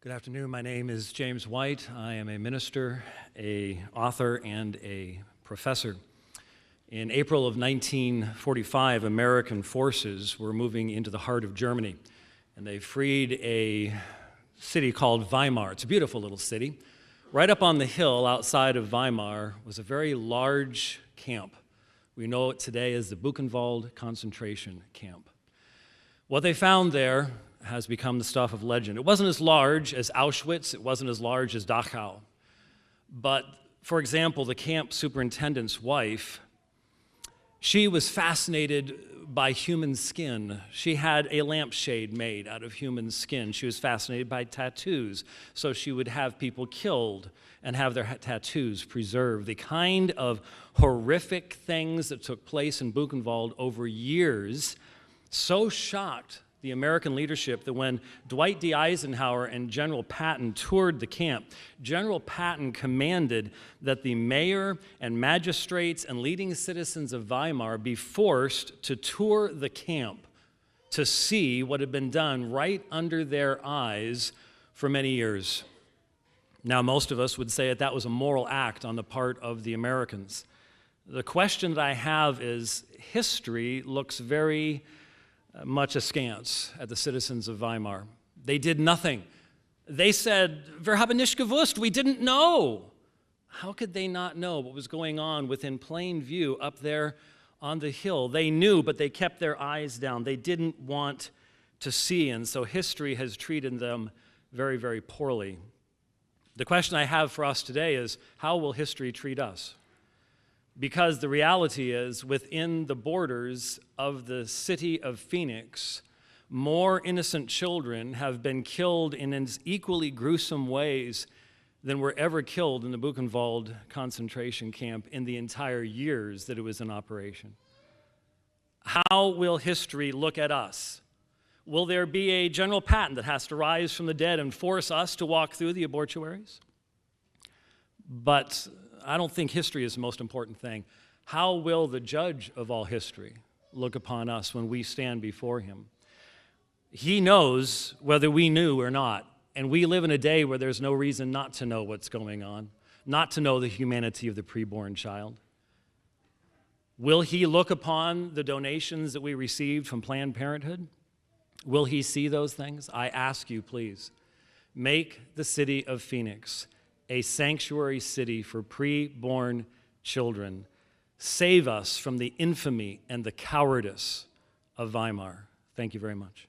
Good afternoon. My name is James White. I am a minister, an author, and a professor. In April of 1945, American forces were moving into the heart of Germany, and they freed a city called Weimar. It's a beautiful little city. Right up on the hill outside of Weimar was a very large camp. We know it today as the Buchenwald concentration camp. What they found there has become the stuff of legend. It wasn't as large as Auschwitz, it wasn't as large as Dachau. But, for example, the camp superintendent's wife, she was fascinated by human skin. She had a lampshade made out of human skin. She was fascinated by tattoos, so she would have people killed and have their tattoos preserved. The kind of horrific things that took place in Buchenwald over years so shocked the American leadership that when Dwight D. Eisenhower and General Patton toured the camp, General Patton commanded that the mayor and magistrates and leading citizens of Weimar be forced to tour the camp to see what had been done right under their eyes for many years. Now, most of us would say that was a moral act on the part of the Americans. The question that I have is, history looks very much askance at the citizens of Weimar. They did nothing. They said, "Wir haben nicht gewusst," we didn't know. How could they not know what was going on within plain view up there on the hill? They knew, but they kept their eyes down. They didn't want to see, and so history has treated them very, very poorly. The question I have for us today is, how will history treat us? Because the reality is, within the borders of the city of Phoenix, more innocent children have been killed in as equally gruesome ways than were ever killed in the Buchenwald concentration camp in the entire years that it was in operation. How will history look at us? Will there be a General Patton that has to rise from the dead and force us to walk through the abortuaries? But I don't think history is the most important thing. How will the judge of all history look upon us when we stand before him? He knows whether we knew or not, and we live in a day where there's no reason not to know what's going on, not to know the humanity of the preborn child. Will he look upon the donations that we received from Planned Parenthood? Will he see those things? I ask you, please, make the city of Phoenix a sanctuary city for preborn children. Save us from the infamy and the cowardice of Weimar. Thank you very much.